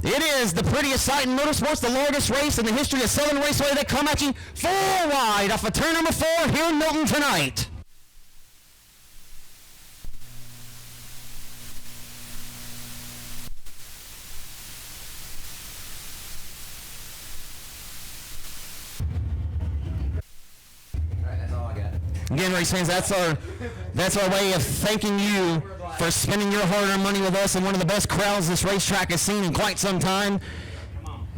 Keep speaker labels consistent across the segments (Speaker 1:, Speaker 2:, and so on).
Speaker 1: It is the prettiest sight in motorsports, the largest race in the history of Southern Raceway. They come at you full wide off of turn number 4 here in Milton tonight.
Speaker 2: That's all I got.
Speaker 1: Again, race fans, that's our way of thanking you for spending your hard-earned money with us in one of the best crowds this racetrack has seen in quite some time.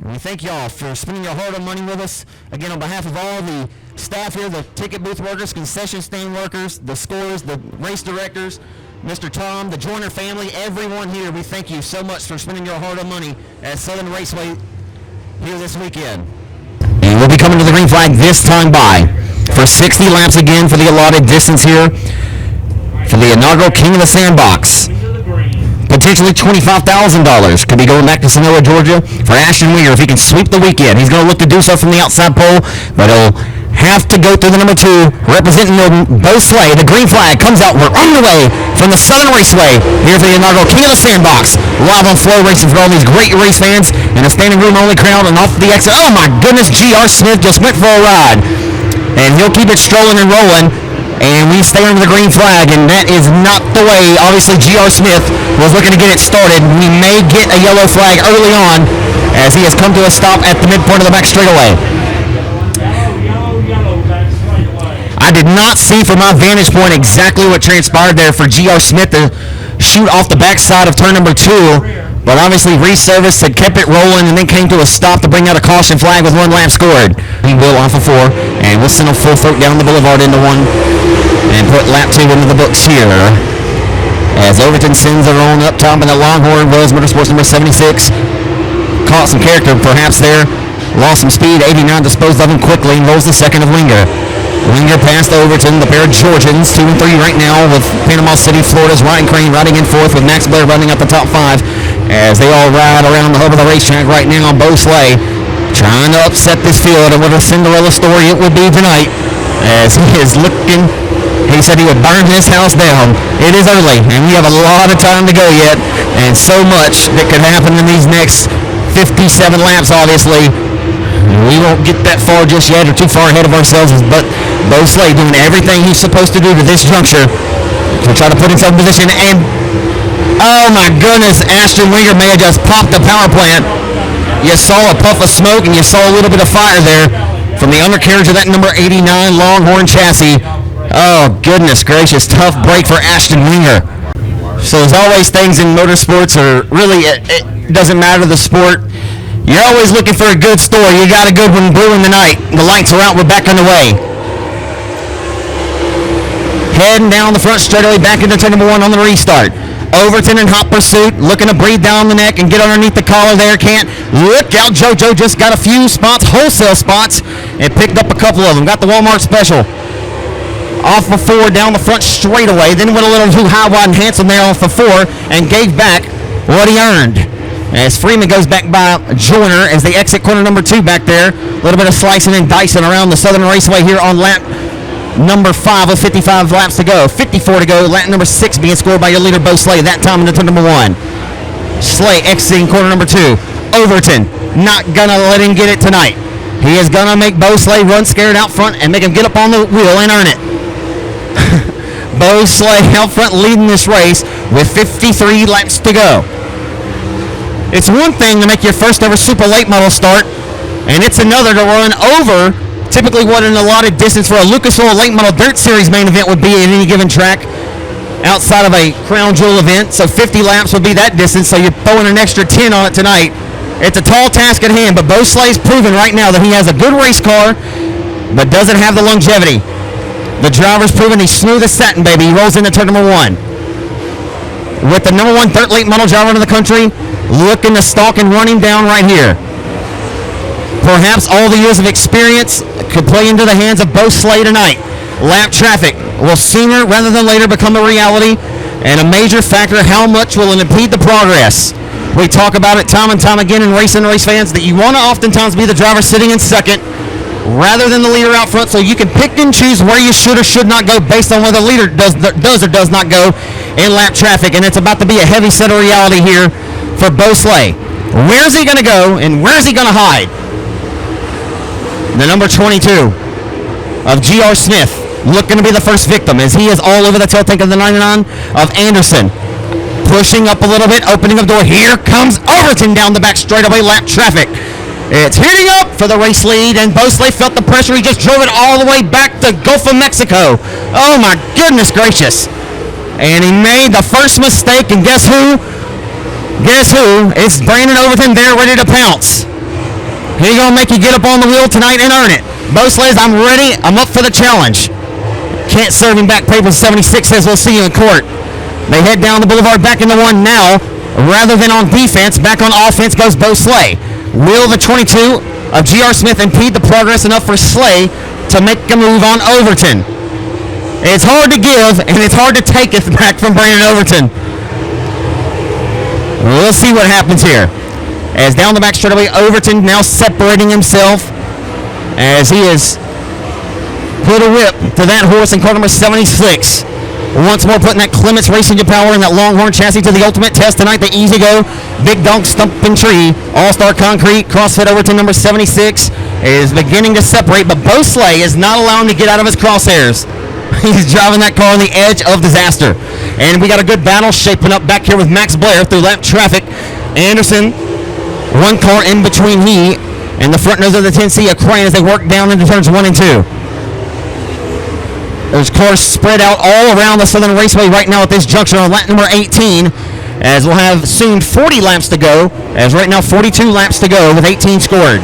Speaker 1: And we thank y'all for spending your hard-earned money with us. Again, on behalf of all the staff here, the ticket booth workers, concession stand workers, the scorers, the race directors, Mr. Tom, the Joyner family, everyone here, we thank you so much for spending your hard-earned money at Southern Raceway here this weekend. And we'll be coming to the green flag this time by for 60 laps again for the allotted distance here for the inaugural King of the Sandbox. Potentially $25,000 could be going back to Sonoma, Georgia for Ashton Weir if he can sweep the weekend. He's going to look to do so from the outside pole, but he'll have to go through the number 2, representing Bo Slay. The green flag comes out. We're on the way from the Southern Raceway here for the inaugural King of the Sandbox. Live on Flow Racing for all these great race fans and a standing room only crowd. And off the exit, oh my goodness, G.R. Smith just went for a ride. And he'll keep it strolling and rolling. And we stay under the green flag, and that is not the way. Obviously, G.R. Smith was looking to get it started. We may get a yellow flag early on as he has come to a stop at the midpoint of the back straightaway. I did not see from my vantage point exactly what transpired there for G.R. Smith to shoot off the backside of turn number 2. But obviously, reserviced, had kept it rolling, and then came to a stop to bring out a caution flag with 1 lap scored. He will off of 4, and we'll send him full throat down the boulevard into 1 and put lap 2 into the books here. As Overton sends her on up top, and the Longhorn was Motorsports number 76. Caught some character perhaps there. Lost some speed. 89 disposed of him quickly and rolls the second of Winger. Winger past Overton, the pair of Georgians, 2 and 3 right now with Panama City, Florida's Ryan Crane riding in 4th with Max Blair running up the top 5 as they all ride around the hub of the racetrack right now on Bo Slay, trying to upset this field, and what a Cinderella story it would be tonight as he is looking. He said he would burn his house down. It is early, and we have a lot of time to go yet, and so much that could happen in these next 57 laps, obviously. We won't get that far just yet, or too far ahead of ourselves, but Bo Slay doing everything he's supposed to do to this juncture to try to put himself in position. And oh my goodness, Ashton Winger may have just popped the power plant. You saw a puff of smoke and you saw a little bit of fire there from the undercarriage of that number 89 Longhorn chassis. Oh goodness gracious, tough break for Ashton Winger. So as always, things in motorsports are really, it doesn't matter the sport. You're always looking for a good story. You got a good one brewing tonight. The lights are out. We're back on the way. Heading down the front straightaway back into turn number 1 on the restart. Overton in hot pursuit, looking to breathe down the neck and get underneath the collar there. Can't. Look out, JoJo just got a few spots, wholesale spots, and picked up a couple of them. Got the Walmart special. Off of 4 down the front straightaway. Then went a little too high, wide, and handsome there off of 4 and gave back what he earned. As Freeman goes back by Joyner as they exit corner number 2 back there. A little bit of slicing and dicing around the Southern Raceway here on lap number 5 with 55 laps to go. 54 to go. Lap number 6 being scored by your leader, Bo Slay. That time into turn number 1. Slay exiting corner number 2. Overton not going to let him get it tonight. He is going to make Bo Slay run scared out front and make him get up on the wheel and earn it. Bo Slay out front leading this race with 53 laps to go. It's one thing to make your first ever super late model start, and it's another to run over typically what an allotted distance for a Lucas Oil Late Model Dirt Series main event would be at any given track outside of a Crown Jewel event. So 50 laps would be that distance, so you're throwing an extra 10 on it tonight. It's a tall task at hand, but Bo Slay's proven right now that he has a good race car, but doesn't have the longevity. The driver's proven he's smooth as satin, baby. He rolls into turn number 1. With the number 1 dirt late model driver in the country, looking to stalk and run him down right here. Perhaps all the years of experience could play into the hands of Bo Slay tonight. Lap traffic will sooner rather than later become a reality, and a major factor, how much will it impede the progress? We talk about it time and time again in race fans that you want to oftentimes be the driver sitting in second rather than the leader out front, so you can pick and choose where you should or should not go based on where the leader does or does not go in lap traffic. And it's about to be a heavy set of reality here for Bo Slay. Where's he going to go, and where's he going to hide? The number 22 of G.R. Smith looking to be the first victim as he is all over the tail tank of the 99 of Anderson. Pushing up a little bit, opening up door. Here comes Overton down the back straightaway, lap traffic. It's heating up for the race lead, and Bo Slay felt the pressure. He just drove it all the way back to Gulf of Mexico. Oh my goodness gracious. And he made the first mistake, and guess who? Guess who? It's Brandon Overton there ready to pounce. He's going to make you get up on the wheel tonight and earn it. Bo Slay says, I'm ready. I'm up for the challenge. Can't serve him back. Paper 76 says, we'll see you in court. They head down the boulevard back into one now. Rather than on defense, back on offense goes Bo Slay. Will the 22 of G.R. Smith impede the progress enough for Slay to make a move on Overton? It's hard to give, and it's hard to take it back from Brandon Overton. We'll see what happens here. As down the back straightaway, Overton now separating himself as he has put a whip to that horse in car number 76. Once more putting that Clements Racing power in that Longhorn chassis to the ultimate test tonight. The Easy Go, Big Dog Stumping Tree, All-Star Concrete, CrossFit Overton number 76 is beginning to separate, but Bo Slay is not allowing him to get out of his crosshairs. He's driving that car on the edge of disaster. And we got a good battle shaping up back here with Max Blair through lap traffic. Anderson, one car in between he and the front nose of the 10C of Crane as they work down into turns 1 and 2. There's cars spread out all around the Southern Raceway right now at this junction on lap number 18, as we'll have soon 40 laps to go, as right now 42 laps to go with 18 scored.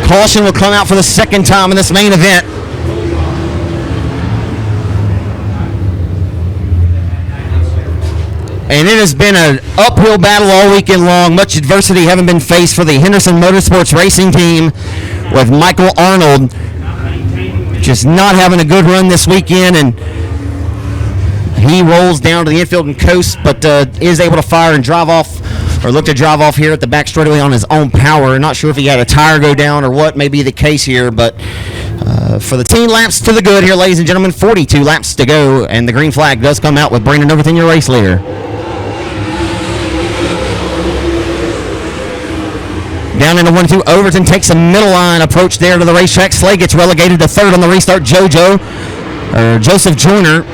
Speaker 1: Caution will come out for the second time in this main event. And it has been an uphill battle all weekend long. Much adversity having been faced for the Henderson Motorsports Racing Team, with Michael Arnold just not having a good run this weekend, and he rolls down to the infield and coasts, but is able to fire and drive off, or look to drive off here at the back straightaway on his own power. Not sure if he had a tire go down or what may be the case here, but for the team laps to the good here, ladies and gentlemen, 42 laps to go, and the green flag does come out with Brandon Overton, your race leader. Down into 1-2, Overton takes a middle line approach there to the racetrack. Slay gets relegated to third on the restart. Joseph Joyner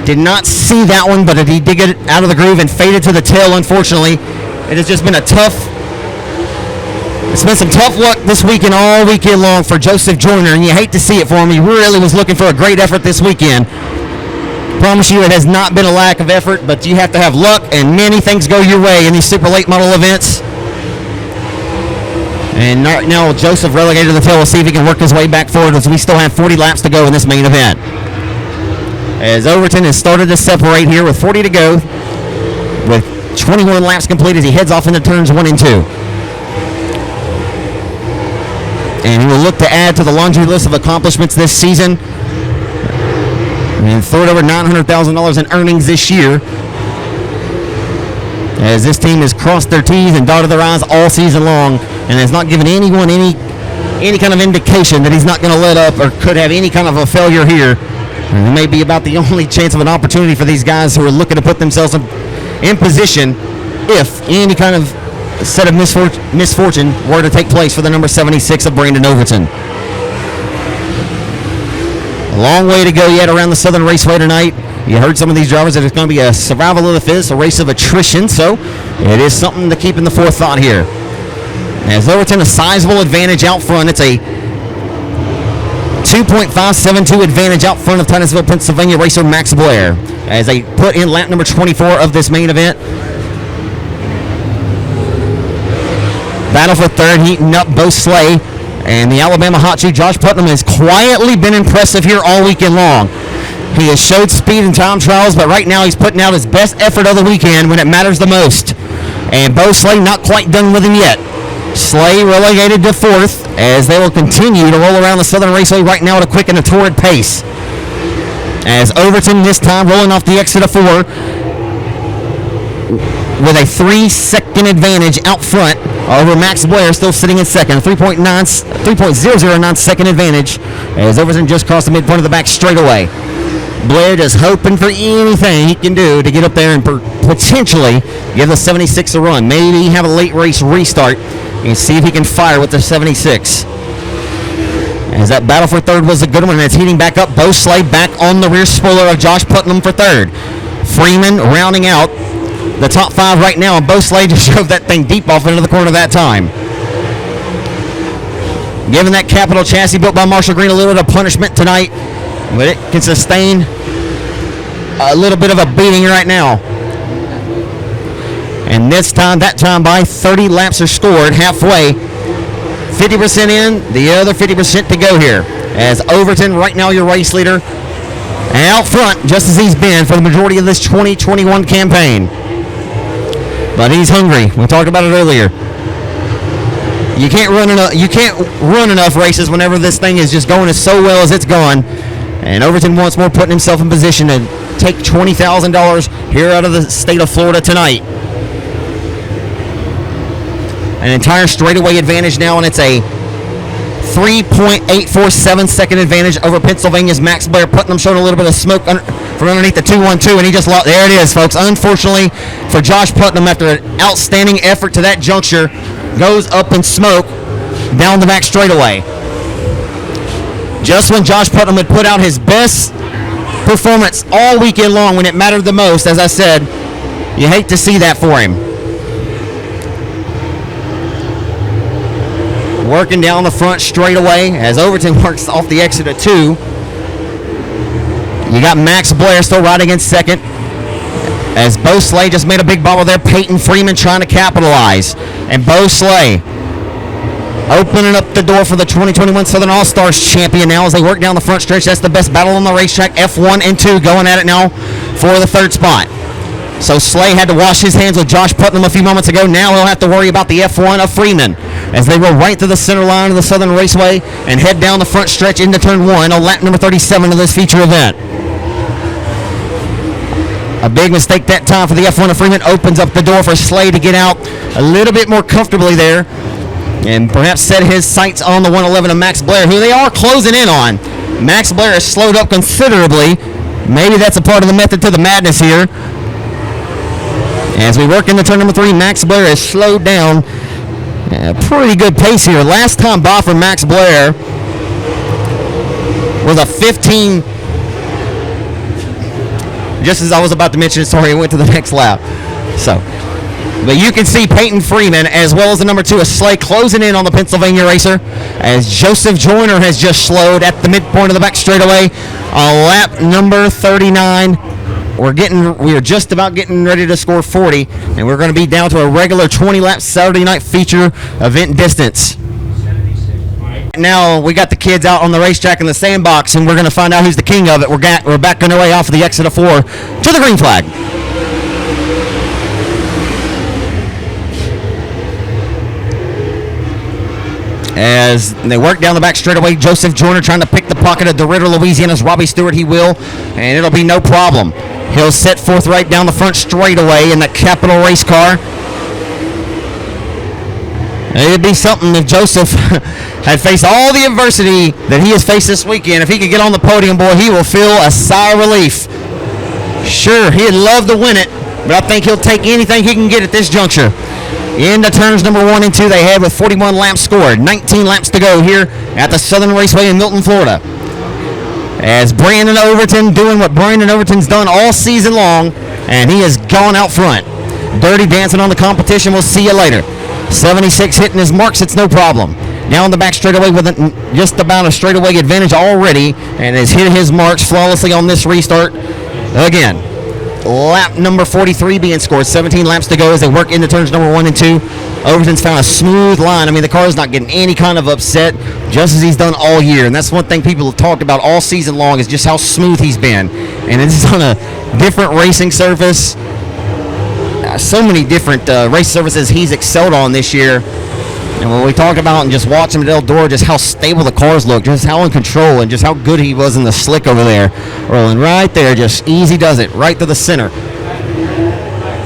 Speaker 1: did not see that one, but he did get out of the groove and faded to the tail, unfortunately. It has just been it's been some tough luck this weekend, all weekend long for Joseph Joyner, and you hate to see it for him. He really was looking for a great effort this weekend. Promise you it has not been a lack of effort, but you have to have luck, and many things go your way in these super late model events. And right now, Joseph relegated to the tail. We'll see if he can work his way back forward as we still have 40 laps to go in this main event. As Overton has started to separate here with 40 to go, with 21 laps complete as he heads off into turns 1 and 2. And he will look to add to the laundry list of accomplishments this season and throw it over $900,000 in earnings this year, as this team has crossed their T's and dotted their I's all season long and has not given anyone any kind of indication that he's not going to let up or could have any kind of a failure here. And it may be about the only chance of an opportunity for these guys who are looking to put themselves in position if any kind of set of misfortune were to take place for the number 76 of Brandon Overton. A long way to go yet around the Southern Raceway tonight. You heard some of these drivers that it's going to be a survival of the fittest, a race of attrition, so it is something to keep in the forethought here. As Overton, a sizable advantage out front. It's a 2.572 advantage out front of Titusville, Pennsylvania racer Max Blair, as they put in lap number 24 of this main event. Battle for third, heating up Bo Slay, and the Alabama hot shoe Josh Putnam has quietly been impressive here all weekend long. He has showed speed in time trials, but right now he's putting out his best effort of the weekend when it matters the most. And Bo Slay not quite done with him yet. Slay relegated to fourth as they will continue to roll around the Southern Raceway right now at a quick and a torrid pace. As Overton this time rolling off the exit of 4 with a 3-second advantage out front over Max Blair, still sitting in second. A 3.009 second advantage as Overton just crossed the midpoint of the back straightaway. Blair just hoping for anything he can do to get up there and potentially give the 76 a run. Maybe have a late race restart and see if he can fire with the 76. As that battle for third was a good one, and it's heating back up. Bo Slay back on the rear spoiler of Josh Putnam for third. Freeman rounding out the top 5 right now, and Bo Slay just drove that thing deep off into the corner that time. Giving that Capital chassis built by Marshall Green a little bit of punishment tonight, but it can sustain a little bit of a beating right now. And that time by 30 laps are scored halfway. 50% in, the other 50% to go here. As Overton, right now your race leader, out front, just as he's been for the majority of this 2021 campaign. But he's hungry. We talked about it earlier. You can't run enough races whenever this thing is just going as so well as it's gone. And Overton once more putting himself in position to take $20,000 here out of the state of Florida tonight. An entire straightaway advantage now, and it's a 3.847 second advantage over Pennsylvania's Max Blair. Putnam showing a little bit of smoke from underneath the 212, and he just lost. There it is, folks. Unfortunately for Josh Putnam, after an outstanding effort to that juncture, goes up in smoke down the back straightaway. Just when Josh Putnam had put out his best performance all weekend long when it mattered the most, as I said, you hate to see that for him. Working down the front straightaway as Overton works off the exit of 2. You got Max Blair still riding in second. As Bo Slay just made a big bobble there. Peyton Freeman trying to capitalize. And Bo Slay opening up the door for the 2021 Southern All-Stars champion now as they work down the front stretch. That's the best battle on the racetrack. F1 and 2 going at it now for the third spot. So Slay had to wash his hands with Josh Putnam a few moments ago. Now he'll have to worry about the F1 of Freeman as they roll right to the center line of the Southern Raceway and head down the front stretch into turn 1 on lap number 37 of this feature event. A big mistake that time for the F1 of Freeman. Opens up the door for Slay to get out a little bit more comfortably there and perhaps set his sights on the 111 of Max Blair, who they are closing in on. Max Blair has slowed up considerably. Maybe that's a part of the method to the madness here. As we work into turn number 3, Max Blair has slowed down a pretty good pace here. Last time by for Max Blair was a 15. Just as I was about to mention, sorry, it went to the next lap. So, but you can see Peyton Freeman as well as the number 2 of Slay closing in on the Pennsylvania racer as Joseph Joyner has just slowed at the midpoint of the back straightaway on lap number 39. We are just about getting ready to score 40, and we're going to be down to a regular 20-lap Saturday night feature event distance. Now we got the kids out on the racetrack in the Sandbox, and we're going to find out who's the king of it. We're back on our way off of the exit of 4 to the green flag. As they work down the back straightaway, Joseph Joyner trying to pick the pocket of DeRidder, Louisiana's Robbie Stewart. He will, and it'll be no problem. He'll set forth right down the front straightaway in the Capital race car. It'd be something if Joseph had faced all the adversity that he has faced this weekend. If he could get on the podium, boy, he will feel a sigh of relief. Sure, he'd love to win it, but I think he'll take anything he can get at this juncture. Into turns number 1 and 2, they head with 41 laps scored. 19 laps to go here at the Southern Raceway in Milton, Florida. As Brandon Overton doing what Brandon Overton's done all season long, and he has gone out front. Dirty dancing on the competition. We'll see you later. 76 hitting his marks. It's no problem. Now on the back straightaway with just about a straightaway advantage already, and has hit his marks flawlessly on this restart again. Lap number 43 being scored. 17 laps to go as they work into turns number 1 and 2. Overton's found a smooth line. I mean, the car's not getting any kind of upset, just as he's done all year. And that's one thing people have talked about all season long is just how smooth he's been. And it's on a different racing surface. So many different race surfaces he's excelled on this year. And when we talk about and just watch him at Eldora, just how stable the cars look, just how in control, and just how good he was in the slick over there. Rolling right there, just easy does it, right to the center.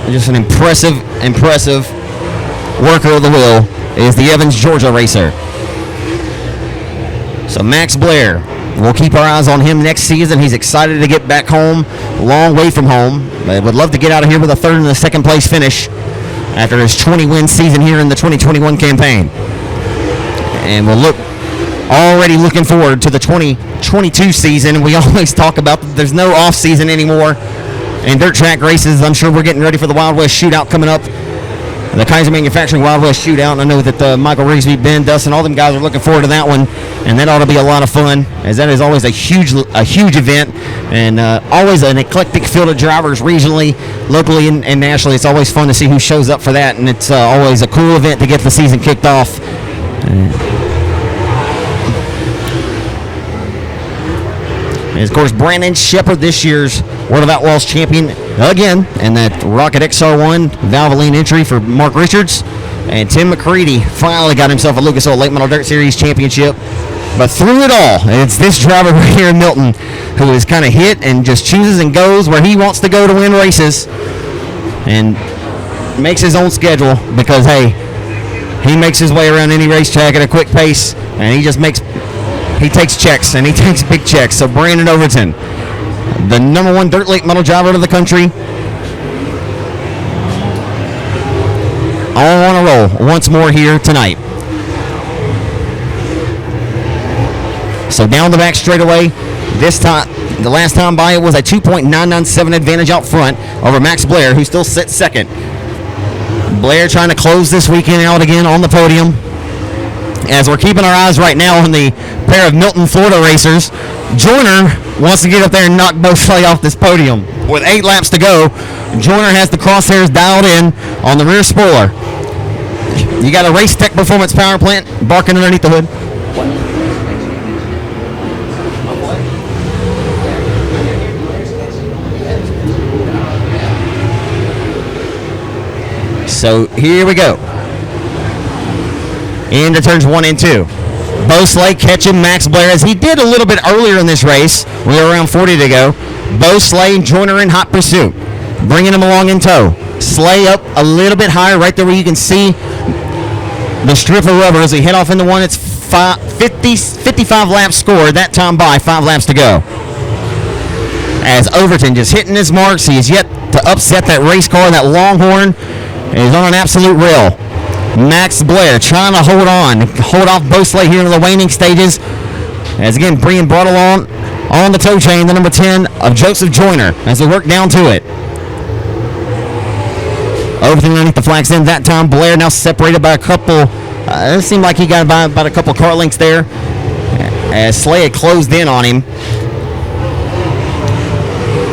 Speaker 1: Just an impressive worker of the wheel is the Evans, Georgia racer. So Max Blair we'll keep our eyes on him next season. He's excited to get back home, long way from home. But would love to get out of here with a third and a second place finish after his 20-win season here in the 2021 campaign. And we'll already looking forward to the 2022 season. We always talk about there's no off season anymore in dirt track races. I'm sure we're getting ready for the Wild West Shootout coming up. The Kaiser Manufacturing Wild West Shootout. And I know that Michael Rigsby, Ben, Dustin, all them guys are looking forward to that one, and that ought to be a lot of fun, as that is always a huge event, and always an eclectic field of drivers regionally, locally, and nationally. It's always fun to see who shows up for that, and it's always a cool event to get the season kicked off. And of course, Brandon Shepard, this year's World of Outlaws champion again, and that Rocket XR1 Valvoline entry for Mark Richards. And Tim McCready finally got himself a Lucas Oil Late Model Dirt Series championship. But through it all, it's this driver right here in Milton who is kind of hit and just chooses and goes where he wants to go to win races, and makes his own schedule because, hey, he makes his way around any racetrack at a quick pace, and he takes checks, and he takes big checks. So Brandon Overton, the number 1 dirt late model driver of the country, all on a roll once more here tonight. So down the back straightaway, this time, the last time by it was a 2.997 advantage out front over Max Blair, who still sits second. Blair trying to close this weekend out again on the podium. As we're keeping our eyes right now on the pair of Milton, Florida racers, Joyner wants to get up there and knock Bo Slay off this podium. With 8 laps to go, Joyner has the crosshairs dialed in on the rear spoiler. You got a Race Tech Performance Power Plant barking underneath the hood. So here we go. Into turns 1 and 2. Bo Slay catching Max Blair as he did a little bit earlier in this race. We were around 40 to go. Bo Slay and Joyner in hot pursuit, bringing him along in tow. Slay up a little bit higher right there where you can see the strip of rubber as he head off into one. It's 55 laps scored that time by, 5 laps to go. As Overton just hitting his marks. He is yet to upset that race car. That Longhorn is on an absolute rail. Max Blair trying to hold off Bo Slay here in the waning stages. As again, being brought along on the tow chain, the number 10 of Joseph Joyner as they work down to it. Overton underneath the flags in that time. Blair now separated by a couple. It seemed like he got by about a couple car lengths there as Slay had closed in on him.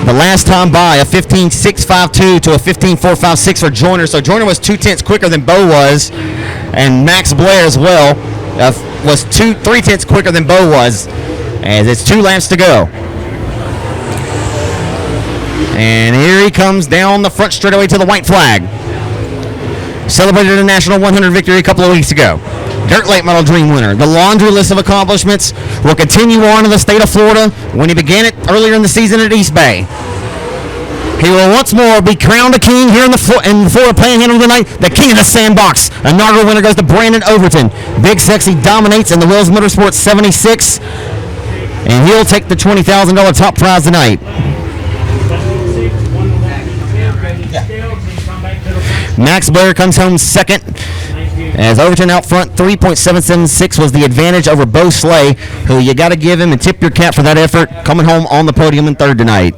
Speaker 1: The last time by, a 15.652 to a 15.456 for Joyner. So Joyner was 0.2 quicker than Bo was, and Max Blair as well was 3/10 quicker than Bo was, as it's 2 laps to go. And here he comes down the front straightaway to the white flag. Celebrated a National 100 victory a couple of weeks ago. Dirt Late Model Dream winner. The laundry list of accomplishments will continue on in the state of Florida when he began it earlier in the season at East Bay. He will once more be crowned a king here in the Florida Panhandle tonight. The king of the Sandbox. Inaugural winner goes to Brandon Overton. Big Sexy dominates in the Wills Motorsports 76, and he'll take the $20,000 top prize tonight. Max Blair comes home second, as Overton out front. 3.776 was the advantage over Bo Slay, who you got to give him and tip your cap for that effort, coming home on the podium in third tonight.